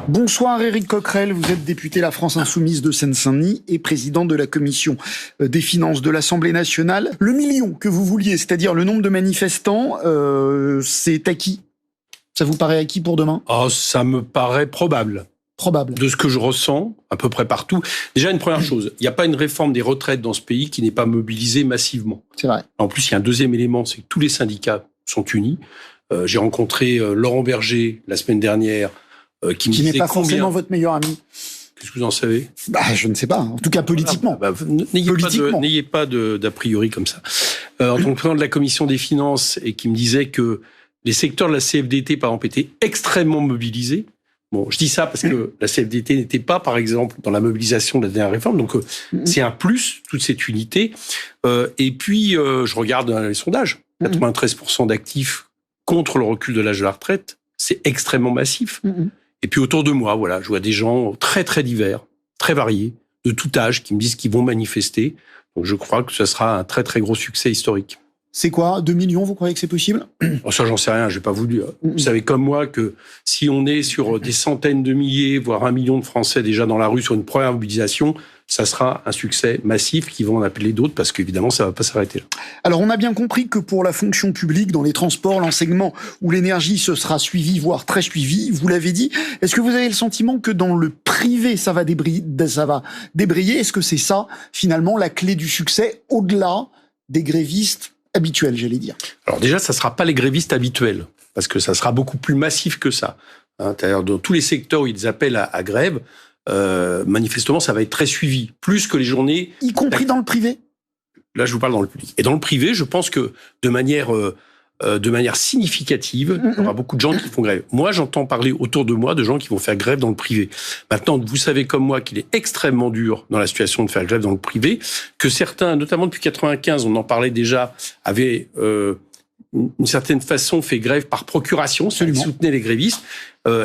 Bonsoir Éric Coquerel, vous êtes député La France Insoumise de Seine-Saint-Denis et président de la commission des finances de l'Assemblée nationale. Le million que vous vouliez, c'est-à-dire le nombre de manifestants, c'est acquis? Ça vous paraît acquis pour demain? Ça me paraît probable. Probable. De ce que je ressens, à peu près partout. Déjà, une première chose, il n'y a pas une réforme des retraites dans ce pays qui n'est pas mobilisée massivement. C'est vrai. En plus, il y a un deuxième élément, c'est que tous les syndicats sont unis. J'ai rencontré Laurent Berger la semaine dernière, qui me disait n'est pas forcément votre meilleur ami. Qu'est-ce que vous en savez? Je ne sais pas. En tout cas, politiquement. N'ayez pas d'a priori comme ça. En tant que président de la commission des finances, et qui me disait que les secteurs de la CFDT, par exemple, étaient extrêmement mobilisés. Bon, je dis ça parce que la CFDT n'était pas, par exemple, dans la mobilisation de la dernière réforme. Donc, c'est un plus, toute cette unité. Et puis, je regarde les sondages. 93% d'actifs contre le recul de l'âge de la retraite. C'est extrêmement massif. Et puis, autour de moi, voilà, je vois des gens très, très divers, très variés, de tout âge, qui me disent qu'ils vont manifester. Donc, je crois que ce sera un très, très gros succès historique. C'est quoi? 2 millions, vous croyez que c'est possible? Ça, j'en sais rien, je vais pas vous dire. Vous savez comme moi que si on est sur des centaines de milliers, voire 1 million de Français déjà dans la rue sur une première mobilisation, ça sera un succès massif qui vont en appeler d'autres parce qu'évidemment, ça va pas s'arrêter là. Alors, on a bien compris que pour la fonction publique, dans les transports, l'enseignement ou l'énergie, ce sera suivi, voire très suivi, vous l'avez dit. Est-ce que vous avez le sentiment que dans le privé, ça va débrayer? Est-ce que c'est ça, finalement, la clé du succès, au-delà des grévistes habituels, j'allais dire? Alors déjà, ça sera pas les grévistes habituels, parce que ça sera beaucoup plus massif que ça. C'est-à-dire dans tous les secteurs où ils appellent à grève, manifestement, ça va être très suivi, plus que les journées... Y compris dans le privé? Là, je vous parle dans le public. Et dans le privé, je pense que de manière significative, il y aura beaucoup de gens qui font grève. Moi, j'entends parler autour de moi de gens qui vont faire grève dans le privé. Maintenant, vous savez comme moi qu'il est extrêmement dur dans la situation de faire grève dans le privé, que certains, notamment depuis 95, on en parlait déjà, avaient une certaine façon fait grève par procuration, ils soutenaient les grévistes,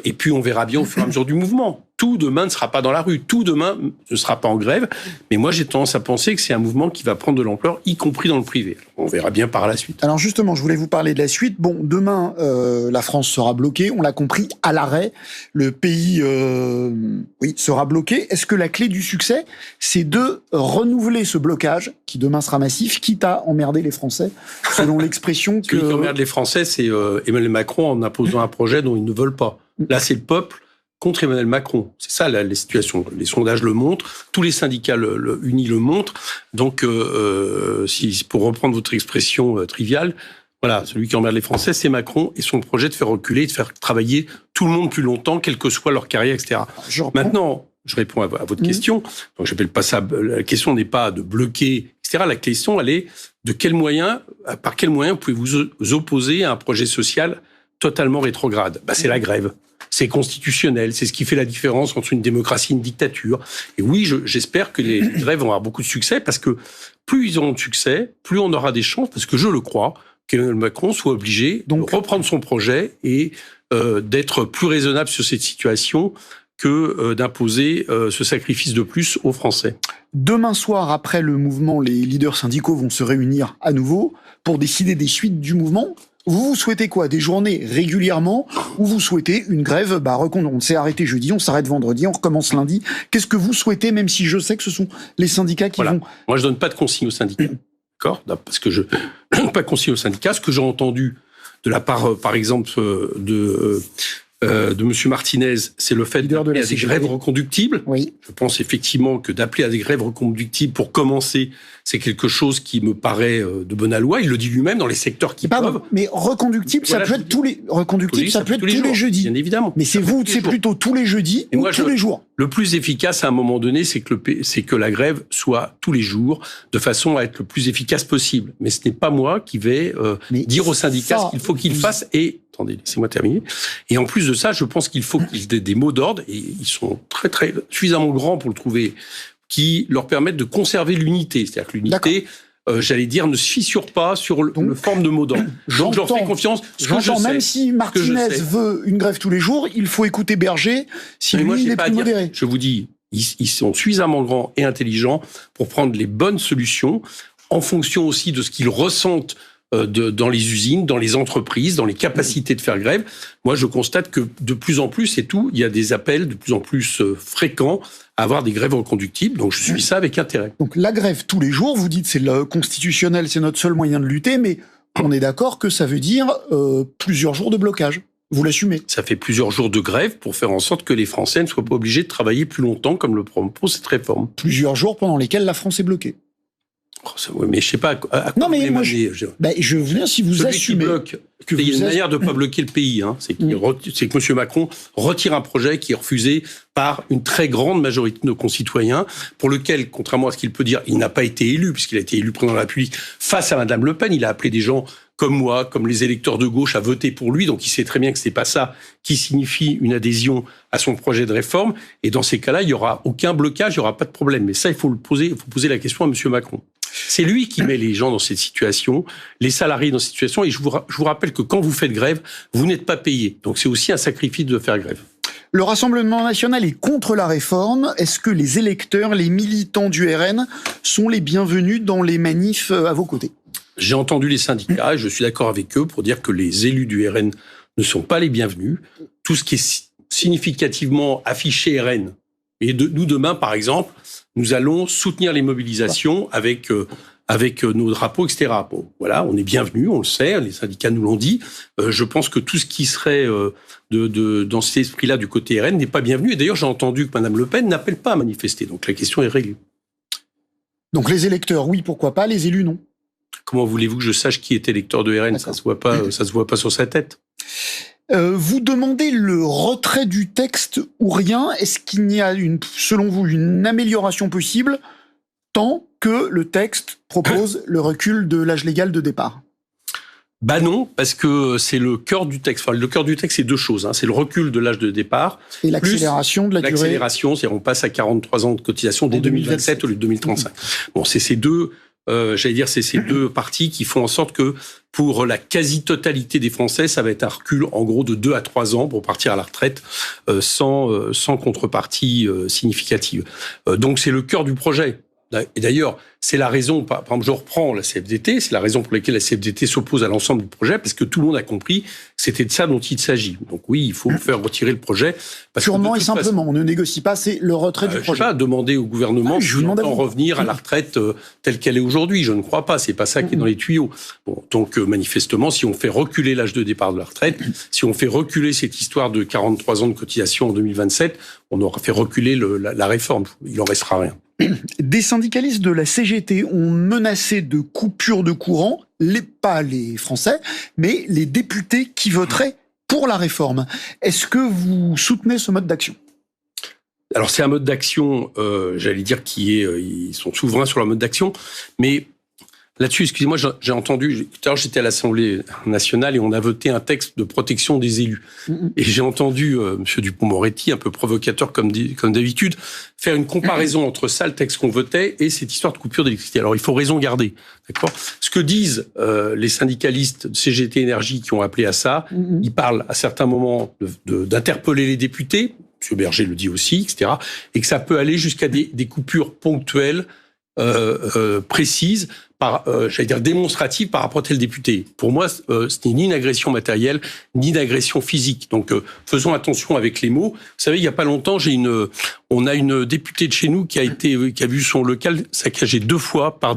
et puis on verra bien au fur et à mesure du mouvement. Tout demain ne sera pas dans la rue, tout demain ne sera pas en grève, mais moi j'ai tendance à penser que c'est un mouvement qui va prendre de l'ampleur, y compris dans le privé. On verra bien par la suite. Alors justement, je voulais vous parler de la suite. Bon, demain, la France sera bloquée, on l'a compris, à l'arrêt. Le pays sera bloqué. Est-ce que la clé du succès, c'est de renouveler ce blocage, qui demain sera massif, quitte à emmerder les Français, selon l'expression que... Celui qui emmerde les Français, c'est Emmanuel Macron en imposant un projet dont ils ne veulent pas. Là, c'est le peuple contre Emmanuel Macron. C'est ça les situations. Les sondages le montrent, tous les syndicats unis le montrent. Donc, pour reprendre votre expression triviale, voilà, celui qui emmerde les Français, c'est Macron et son projet de faire reculer, de faire travailler tout le monde plus longtemps, quelle que soit leur carrière, etc. Maintenant, je réponds à votre question. Donc, j'appelle pas ça. La question n'est pas de bloquer, etc. La question, elle est de par quel moyen pouvez-vous opposer à un projet social totalement rétrograde? C'est la grève. C'est constitutionnel, c'est ce qui fait la différence entre une démocratie et une dictature. Et oui, j'espère que les grèves vont avoir beaucoup de succès, parce que plus ils auront de succès, plus on aura des chances, parce que je le crois, qu'Emmanuel Macron soit obligé de reprendre son projet et d'être plus raisonnable sur cette situation que d'imposer ce sacrifice de plus aux Français. Demain soir, après le mouvement, les leaders syndicaux vont se réunir à nouveau pour décider des suites du mouvement. Vous souhaitez quoi? Des journées régulièrement, ou vous souhaitez une grève? On s'est arrêté jeudi, on s'arrête vendredi, on recommence lundi. Qu'est-ce que vous souhaitez, même si je sais que ce sont les syndicats qui vont... Moi, je donne pas de consigne aux syndicats. D'accord? Parce que je donne pas de consigne aux syndicats. Ce que j'ai entendu de la part, par exemple, de M. Martinez, c'est le fait d'appeler à des grèves reconductibles. Oui. Je pense effectivement que d'appeler à des grèves reconductibles pour commencer, c'est quelque chose qui me paraît de bonne aloi. Il le dit lui-même dans les secteurs qui peuvent. Mais reconductible, ça peut être tous les jeudis. Bien évidemment. Mais c'est plutôt tous les jeudis ou tous les jours. Le plus efficace à un moment donné, c'est que la grève soit tous les jours, de façon à être le plus efficace possible. Mais ce n'est pas moi qui vais dire aux syndicats ce qu'il faut qu'ils fassent. Et attendez, laissez-moi terminer. Et en plus de ça, je pense qu'il faut qu'ils aient des mots d'ordre, et ils sont très, très suffisamment grands pour le trouver, qui leur permettent de conserver l'unité. C'est-à-dire que l'unité, j'allais dire, ne se fissure pas sur le forme de mots d'ordre. Donc je leur fais confiance. Même si Martinez veut une grève tous les jours, il faut écouter Berger si lui, il est plus modéré. Je vous dis, ils sont suffisamment grands et intelligents pour prendre les bonnes solutions, en fonction aussi de ce qu'ils ressentent dans les usines, dans les entreprises, dans les capacités de faire grève. Moi, je constate que de plus en plus, il y a des appels de plus en plus fréquents à avoir des grèves reconductibles. Donc, je suis ça avec intérêt. Donc, la grève tous les jours, vous dites c'est le constitutionnel, c'est notre seul moyen de lutter, mais on est d'accord que ça veut dire plusieurs jours de blocage. Vous l'assumez. Ça fait plusieurs jours de grève pour faire en sorte que les Français ne soient pas obligés de travailler plus longtemps, comme le propose cette réforme. Plusieurs jours pendant lesquels la France est bloquée. Oui, mais je sais pas à quoi non, mais vous moi, je veux bien si vous Celui assumez. Qui bloque, il y a une manière de ne pas bloquer le pays. C'est que M. Macron retire un projet qui est refusé par une très grande majorité de nos concitoyens, pour lequel, contrairement à ce qu'il peut dire, il n'a pas été élu, puisqu'il a été élu président de la République face à Mme Le Pen. Il a appelé des gens comme moi, comme les électeurs de gauche, à voter pour lui. Donc il sait très bien que c'est pas ça qui signifie une adhésion à son projet de réforme. Et dans ces cas-là, il y aura aucun blocage, il y aura pas de problème. Mais ça, il faut poser la question à M. Macron. C'est lui qui met les gens dans cette situation, les salariés dans cette situation. Et je vous rappelle que quand vous faites grève, vous n'êtes pas payé. Donc c'est aussi un sacrifice de faire grève. Le Rassemblement national est contre la réforme. Est-ce que les électeurs, les militants du RN sont les bienvenus dans les manifs à vos côtés ? J'ai entendu les syndicats et je suis d'accord avec eux pour dire que les élus du RN ne sont pas les bienvenus. Tout ce qui est significativement affiché RN. Et nous, demain, par exemple, nous allons soutenir les mobilisations avec nos drapeaux, etc. Bon, voilà, on est bienvenus, on le sait, les syndicats nous l'ont dit. Je pense que tout ce qui serait dans cet esprit-là du côté RN n'est pas bienvenu. Et d'ailleurs, j'ai entendu que Mme Le Pen n'appelle pas à manifester. Donc la question est réglée. Donc les électeurs, oui, pourquoi pas, les élus, non. Comment voulez-vous que je sache qui est électeur de RN ? Ça se voit pas sur sa tête. Vous demandez le retrait du texte ou rien. Est-ce qu'il y a, selon vous, une amélioration possible tant que le texte propose le recul de l'âge légal de départ ? Bah non, parce que c'est le cœur du texte. Enfin, le cœur du texte, c'est deux choses. C'est le recul de l'âge de départ. Et l'accélération de la durée. L'accélération, c'est-à-dire on passe à 43 ans de cotisation dès 2027 au lieu de 2035. Bon, c'est ces deux... c'est ces deux parties qui font en sorte que pour la quasi-totalité des Français, ça va être un recul en gros de 2 à 3 ans pour partir à la retraite sans contrepartie significative. Donc c'est le cœur du projet. Et d'ailleurs, c'est la raison, par exemple, je reprends la CFDT, c'est la raison pour laquelle la CFDT s'oppose à l'ensemble du projet, parce que tout le monde a compris que c'était de ça dont il s'agit. Donc oui, il faut faire retirer le projet. Purement et simplement, on ne négocie pas, c'est le retrait du projet. Je ne vais pas demander au gouvernement d'en revenir à la retraite telle qu'elle est aujourd'hui. Je ne crois pas, c'est pas ça qui est dans les tuyaux. Bon, donc manifestement, si on fait reculer l'âge de départ de la retraite, si on fait reculer cette histoire de 43 ans de cotisation en 2027, on aura fait reculer la réforme. Il n'en restera rien. Des syndicalistes de la CGT ont menacé de coupure de courant, pas les Français, mais les députés qui voteraient pour la réforme. Est-ce que vous soutenez ce mode d'action ? Alors c'est un mode d'action, j'allais dire, ils sont souverains sur leur mode d'action, mais là-dessus, excusez-moi, j'ai entendu, tout à l'heure j'étais à l'Assemblée nationale et on a voté un texte de protection des élus. Et j'ai entendu M. Dupond-Moretti, un peu provocateur comme d'habitude, faire une comparaison entre ça, le texte qu'on votait, et cette histoire de coupure d'électricité. Alors il faut raison garder, d'accord ? Ce que disent les syndicalistes de CGT Énergie qui ont appelé à ça, ils parlent à certains moments d'interpeller les députés, M. Berger le dit aussi, etc., et que ça peut aller jusqu'à des coupures ponctuelles, précises, démonstrative par rapport à tel député. Pour moi, ce n'est ni une agression matérielle, ni une agression physique. Donc, faisons attention avec les mots. Vous savez, il n'y a pas longtemps, on a une députée de chez nous qui a vu son local saccagé 2 fois par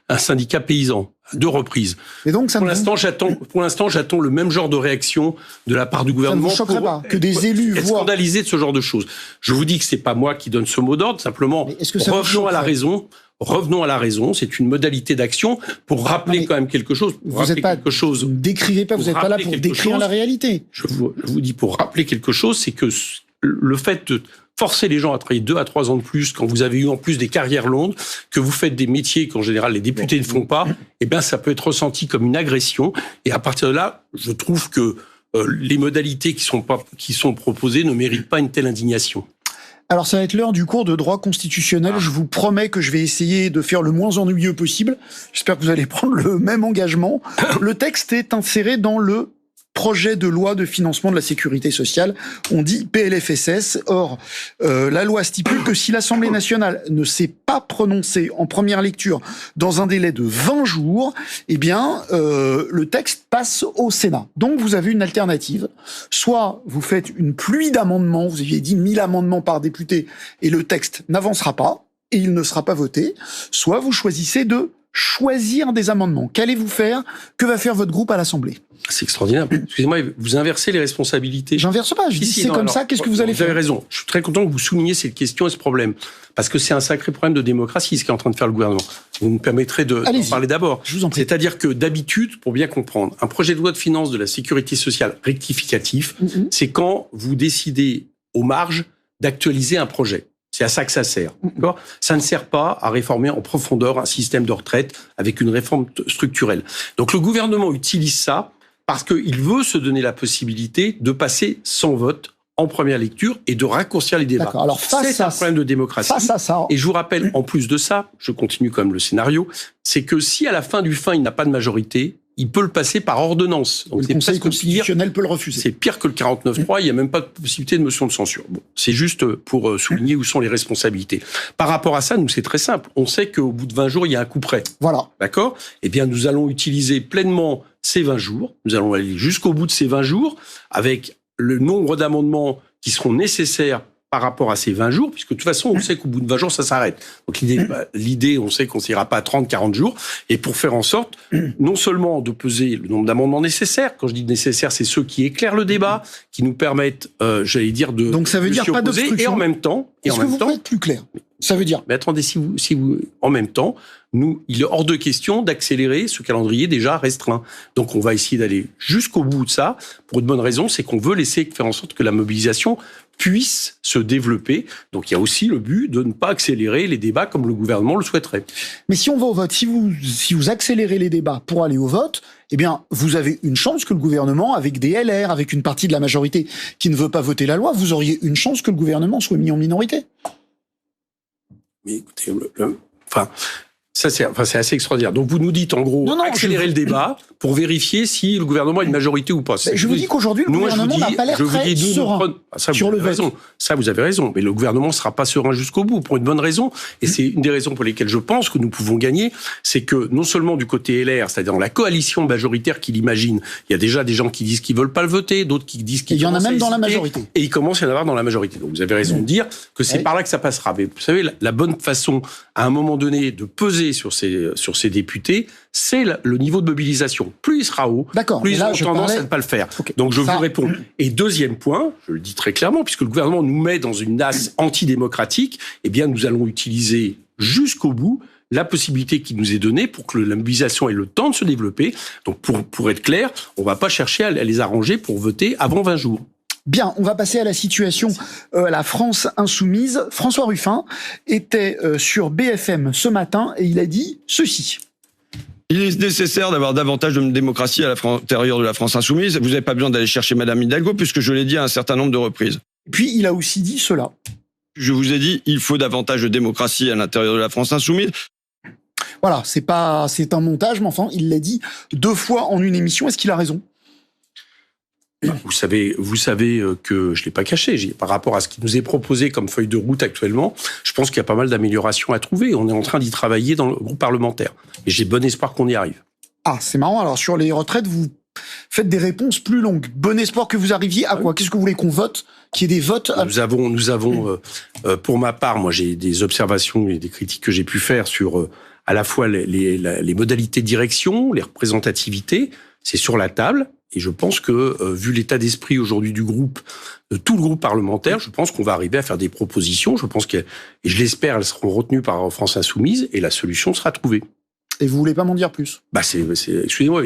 un syndicat paysan. À 2 reprises. Et donc, pour l'instant, j'attends le même genre de réaction de la part du gouvernement. Ça ne vous choquerait pas que des élus être scandalisés de ce genre de choses. Je vous dis que c'est pas moi qui donne ce mot d'ordre. Simplement, revenons à la raison. C'est une modalité d'action pour rappeler quand même quelque chose. Vous n'êtes pas. Décrivez pas. Vous n'êtes pas là pour décrire la réalité. Je vous dis pour rappeler quelque chose, c'est que le fait de forcer les gens à travailler 2 à 3 ans de plus quand vous avez eu en plus des carrières longues, que vous faites des métiers qu'en général les députés ne font pas, eh bien ça peut être ressenti comme une agression. Et à partir de là, je trouve que les modalités qui sont proposées ne méritent pas une telle indignation. Alors ça va être l'heure du cours de droit constitutionnel. Je vous promets que je vais essayer de faire le moins ennuyeux possible. J'espère que vous allez prendre le même engagement. Le texte est inséré dans le projet de loi de financement de la sécurité sociale. On dit PLFSS. Or, la loi stipule que si l'Assemblée nationale ne s'est pas prononcée en première lecture dans un délai de 20 jours, eh bien, le texte passe au Sénat. Donc, vous avez une alternative. Soit vous faites une pluie d'amendements, vous aviez dit 1000 amendements par député, et le texte n'avancera pas, et il ne sera pas voté. Soit vous choisissez de choisir des amendements. Qu'allez-vous faire? Que va faire votre groupe à l'Assemblée? C'est extraordinaire. Excusez-moi, vous inversez les responsabilités. J'inverse pas, je dis c'est comme ça, qu'est-ce que vous allez faire? Vous avez raison. Je suis très content que vous souligniez cette question et ce problème. Parce que c'est un sacré problème de démocratie, ce qu'est en train de faire le gouvernement. Vous me permettrez d'en parler d'abord. Je vous en prie. C'est-à-dire que d'habitude, pour bien comprendre, un projet de loi de finances de la sécurité sociale rectificatif, c'est quand vous décidez aux marges d'actualiser un projet. C'est à ça que ça sert. D'accord ? Ça ne sert pas à réformer en profondeur un système de retraite avec une réforme structurelle. Donc le gouvernement utilise ça parce qu'il veut se donner la possibilité de passer sans vote en première lecture et de raccourcir les débats. Alors, c'est un problème de démocratie. Face à ça. Et je vous rappelle, en plus de ça, je continue comme le scénario, c'est que si à la fin il n'a pas de majorité, il peut le passer par ordonnance. Donc le Conseil constitutionnel peut le refuser. C'est pire que le 49.3, il n'y a même pas de possibilité de motion de censure. Bon, c'est juste pour souligner où sont les responsabilités. Par rapport à ça, nous, c'est très simple. On sait qu'au bout de 20 jours, il y a un coup près. Voilà. D'accord ? Eh bien, nous allons utiliser pleinement ces 20 jours. Nous allons aller jusqu'au bout de ces 20 jours avec le nombre d'amendements qui seront nécessaires par rapport à ces 20 jours, puisque de toute façon, on sait qu'au bout de 20 jours, ça s'arrête. Donc l'idée, on sait qu'on n'ira pas à 30, 40 jours, et pour faire en sorte, non seulement de peser le nombre d'amendements nécessaires, quand je dis nécessaires, c'est ceux qui éclirent le débat, qui nous permettent, j'allais dire, de donc ça veut dire pas d'obstruction. Et en même temps... Est-ce que vous pouvez être plus clair? Ça veut dire... Mais attendez, si vous, en même temps, il est hors de question d'accélérer ce calendrier déjà restreint. Donc on va essayer d'aller jusqu'au bout de ça, pour une bonne raison, c'est qu'on veut laisser faire en sorte que la mobilisation puisse se développer. Donc il y a aussi le but de ne pas accélérer les débats comme le gouvernement le souhaiterait. Mais si on va au vote, si vous accélérez les débats pour aller au vote, eh bien, vous avez une chance que le gouvernement, avec des LR, avec une partie de la majorité qui ne veut pas voter la loi, vous auriez une chance que le gouvernement soit mis en minorité. Mais écoutez, ça c'est assez extraordinaire. Donc vous nous dites en gros accélérer le débat pour vérifier si le gouvernement a une majorité ou pas. Je vous dis qu'aujourd'hui le gouvernement n'a pas l'air très serein sur le vote. Ça vous avez raison, mais le gouvernement ne sera pas serein jusqu'au bout pour une bonne raison. Et c'est une des raisons pour lesquelles je pense que nous pouvons gagner, c'est que non seulement du côté LR, c'est-à-dire dans la coalition majoritaire qu'il imagine, il y a déjà des gens qui disent qu'ils veulent pas le voter, d'autres qui disent qu'ils... Il y en a même dans la majorité. Et il commence à y en avoir dans la majorité. Donc vous avez raison de dire que c'est par là que ça passera. Mais vous savez, la bonne façon à un moment donné de peser sur ces députés, c'est le niveau de mobilisation. Plus il sera haut, plus ils auront tendance à ne pas le faire. Okay. Donc je vous réponds. Et deuxième point, je le dis très clairement, puisque le gouvernement nous met dans une nasse antidémocratique, eh bien nous allons utiliser jusqu'au bout la possibilité qui nous est donnée pour que la mobilisation ait le temps de se développer. Donc pour être clair, on ne va pas chercher à les arranger pour voter avant 20 jours. Bien, on va passer à la situation la France insoumise. François Ruffin était sur BFM ce matin et il a dit ceci. Il est nécessaire d'avoir davantage de démocratie à l'intérieur de la France insoumise. Vous n'avez pas besoin d'aller chercher Madame Hidalgo puisque je l'ai dit à un certain nombre de reprises. Puis il a aussi dit cela. Je vous ai dit, il faut davantage de démocratie à l'intérieur de la France insoumise. Voilà, c'est un montage, mais enfin, il l'a dit 2 fois en une émission. Est-ce qu'il a raison ? Vous savez que je l'ai pas caché. Par rapport à ce qui nous est proposé comme feuille de route actuellement, je pense qu'il y a pas mal d'améliorations à trouver. On est en train d'y travailler dans le groupe parlementaire. Et j'ai bon espoir qu'on y arrive. Ah, c'est marrant. Alors, sur les retraites, vous faites des réponses plus longues. Bon espoir que vous arriviez à quoi ? Qu'est-ce que vous voulez qu'on vote ? Qu'il y ait des votes ? Nous avons pour ma part, moi, j'ai des observations et des critiques que j'ai pu faire sur à la fois les modalités de direction, les représentativités. C'est sur la table. Et je pense que, vu l'état d'esprit aujourd'hui du groupe, de tout le groupe parlementaire, je pense qu'on va arriver à faire des propositions. Je pense et je l'espère, elles seront retenues par France Insoumise et la solution sera trouvée. Et vous voulez pas m'en dire plus ? Excusez-moi,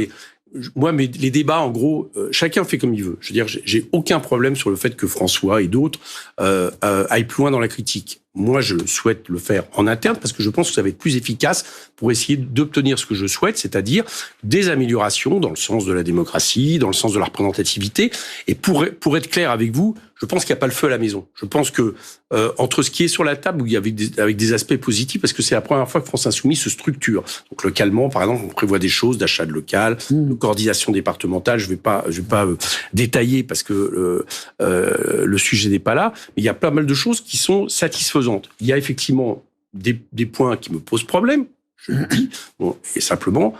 mais les débats, en gros, chacun fait comme il veut. Je veux dire, j'ai aucun problème sur le fait que François et d'autres aillent plus loin dans la critique. moi, je souhaite le faire en interne parce que je pense que ça va être plus efficace pour essayer d'obtenir ce que je souhaite, c'est-à-dire des améliorations dans le sens de la démocratie, dans le sens de la représentativité. Et pour être clair avec vous, je pense qu'il n'y a pas le feu à la maison. Je pense que entre ce qui est sur la table, où il y avait avec des aspects positifs, parce que c'est la première fois que France Insoumise se structure. Donc localement, par exemple, on prévoit des choses d'achat de local, de coordination départementale. Je vais pas détailler parce que le sujet n'est pas là. Mais il y a pas mal de choses qui sont satisfaisantes. Il y a effectivement des points qui me posent problème. Je le dis. Bon, et simplement,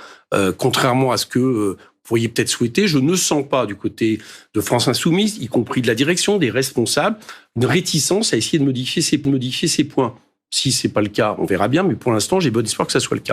contrairement à ce que vous pourriez peut-être souhaiter, je ne sens pas du côté de France Insoumise, y compris de la direction, des responsables, une réticence à essayer de modifier ces points. Si c'est pas le cas, on verra bien, mais pour l'instant, j'ai bon espoir que ça soit le cas.